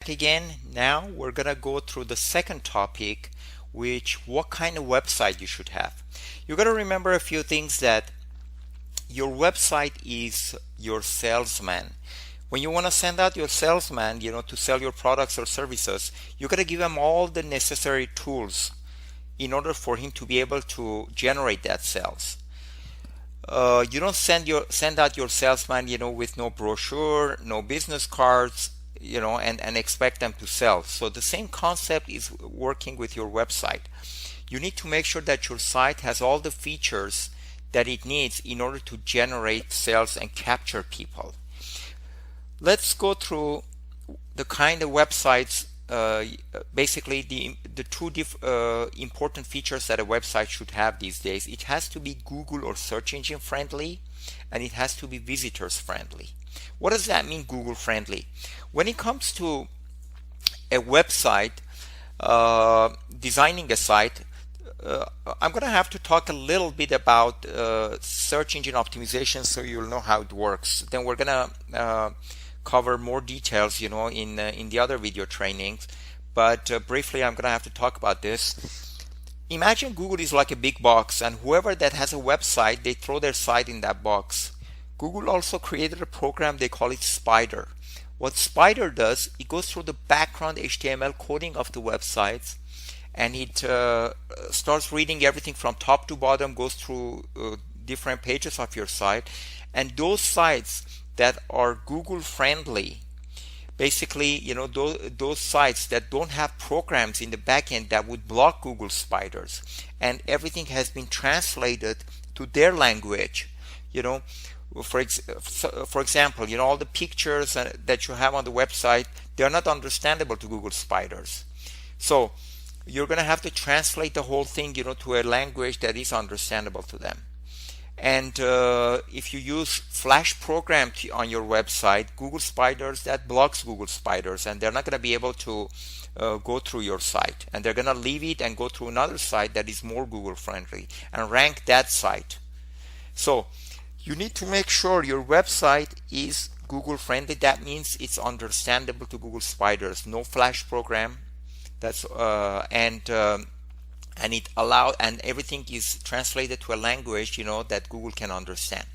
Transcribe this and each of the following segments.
Again, now we're gonna go through the second topic, which what kind of website you should have. You gotta remember a few things, that your website is your salesman. When you want to send out your salesman, to sell your products or services, you gotta give him all the necessary tools in order for him to be able to generate that sales. You don't send out your salesman, with no brochure, no business cards, and expect them to sell. So the same concept is working with your website. You need to make sure that your site has all the features that it needs in order to generate sales and capture people. Let's go through the kind of websites, basically the two important features that a website should have these days. It has to be Google or search engine friendly, and it has to be visitors friendly. What does that mean, Google friendly? When it comes to a website, designing a site, I'm going to have to talk a little bit about search engine optimization, so you'll know how it works. Then we're going to cover more details, in the other video trainings. But briefly, I'm going to have to talk about this. Imagine Google is like a big box, and whoever that has a website, they throw their site in that box. Google also created a program, they call it Spider. What Spider does, it goes through the background HTML coding of the websites, and it starts reading everything from top to bottom, goes through different pages of your site. And those sites that are Google friendly, basically, those sites that don't have programs in the backend that would block Google spiders, and everything has been translated to their language. For example, all the pictures that you have on the website, they are not understandable to Google spiders. So you're going to have to translate the whole thing, to a language that is understandable to them. And if you use Flash program on your website, Google spiders, that blocks Google spiders, and they're not going to be able to go through your site, and they're going to leave it and go to another site that is more Google friendly and rank that site. So you need to make sure your website is Google friendly. That means it's understandable to Google spiders. No Flash program. That's and it allowed, and everything is translated to a language that Google can understand.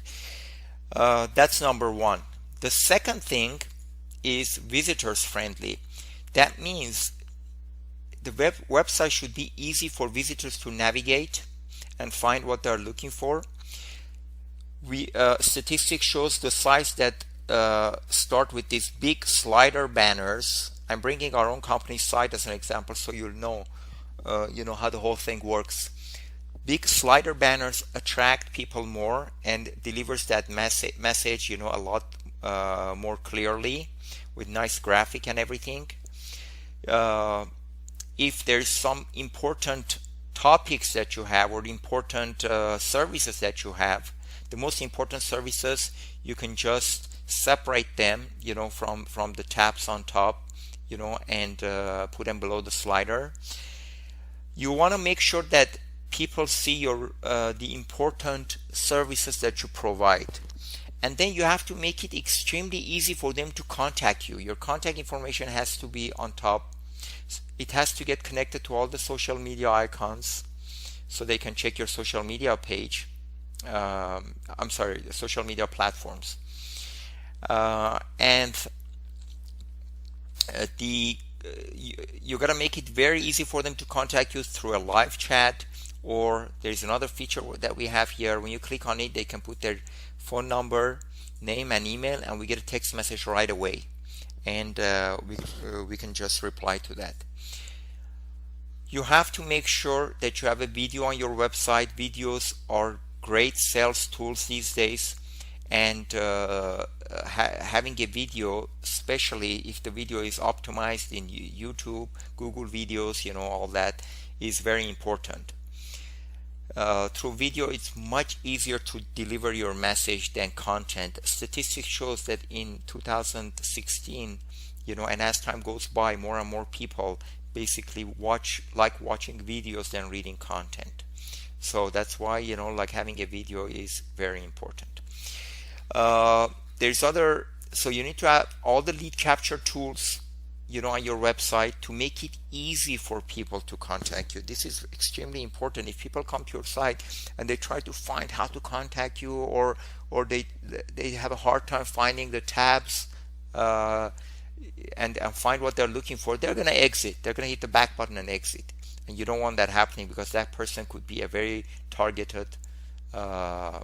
That's number one. The second thing is visitors friendly. That means the website should be easy for visitors to navigate and find what they're looking for. Statistics shows the sites that start with these big slider banners. I'm bringing our own company site as an example, so you'll know how the whole thing works. Big slider banners attract people more and delivers that message a lot more clearly, with nice graphic and everything. If there's some important topics that you have, or important services that you have, the most important services, you can just separate them from the tabs on top, and put them below the slider. You want to make sure that people see your the important services that you provide, and then you have to make it extremely easy for them to contact you. Your contact information has to be on top. It has to get connected to all the social media icons, so they can check your social media page. The social media platforms, and you gotta make it very easy for them to contact you through a live chat, or there's another feature that we have here. When you click on it, they can put their phone number, name, and email, and we get a text message right away, and we can just reply to that. You have to make sure that you have a video on your website. Videos are great sales tools these days, and having a video, especially if the video is optimized in YouTube, Google videos, all that is very important. Through video, it's much easier to deliver your message than content. Statistics shows that in 2016, and as time goes by, more and more people basically like watching videos than reading content. So that's why having a video is very important. So you need to have all the lead capture tools on your website to make it easy for people to contact you. This is extremely important. If people come to your site and they try to find how to contact you, or they have a hard time finding the tabs, and find what they're looking for, they're going to exit. They're going to hit the back button and exit. And you don't want that happening, because that person could be a very targeted uh,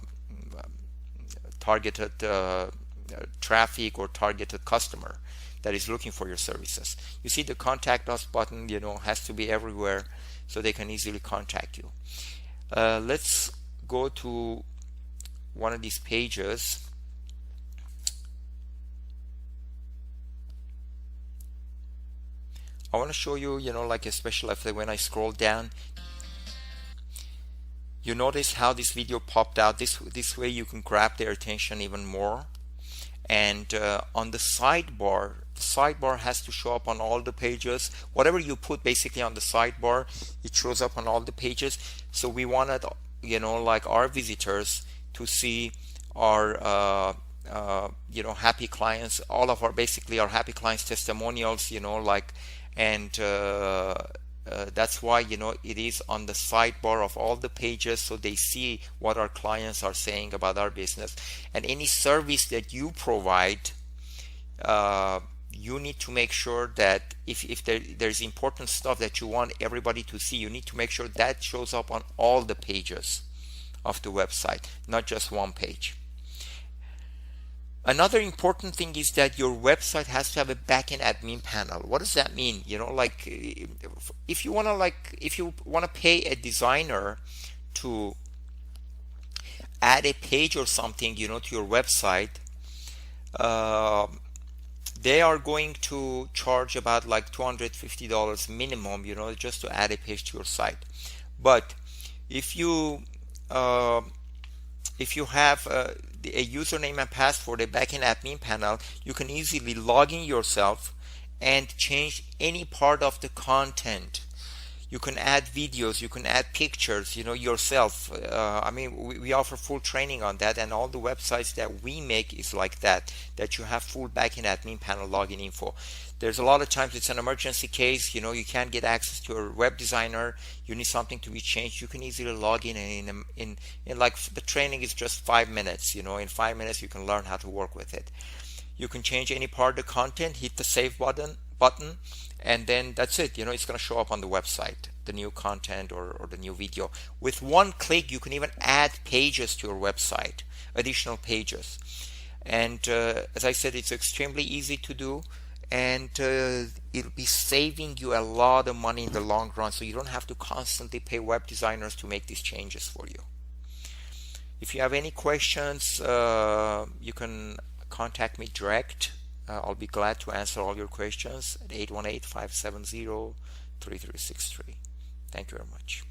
traffic or targeted customer that is looking for your services. You see, the contact us button, has to be everywhere so they can easily contact you. Let's go to one of these pages. I want to show you, like a special effect. When I scroll down, you notice how this video popped out. This way you can grab their attention even more. And on the sidebar has to show up on all the pages. Whatever you put basically on the sidebar, it shows up on all the pages. So we wanted, like our visitors to see our happy clients, all of our basically our happy clients testimonials, and that's why it is on the sidebar of all the pages, so they see what our clients are saying about our business. And any service that you provide, you need to make sure that if there's important stuff that you want everybody to see, you need to make sure that shows up on all the pages of the website, not just one page. Another important thing is that your website has to have a backend admin panel. What does that mean? If you want to pay a designer to add a page or something, to your website, they are going to charge about like $250 minimum, just to add a page to your site. But if you have a username and password, a backend admin panel, you can easily log in yourself and change any part of the content. You can add videos, you can add pictures, yourself. We offer full training on that, and all the websites that we make is like that you have full backend admin panel login info. There's a lot of times it's an emergency case, you can't get access to a web designer, you need something to be changed. You can easily log in, and in like the training is just 5 minutes. In 5 minutes you can learn how to work with it. You can change any part of the content, hit the save button, and then that's it. It's going to show up on the website, the new content or the new video. With one click, you can even add pages to your website, additional pages. And as I said, it's extremely easy to do, and it'll be saving you a lot of money in the long run, so you don't have to constantly pay web designers to make these changes for you. If you have any questions, you can contact me direct. I'll be glad to answer all your questions at 818-570-3363. Thank you very much.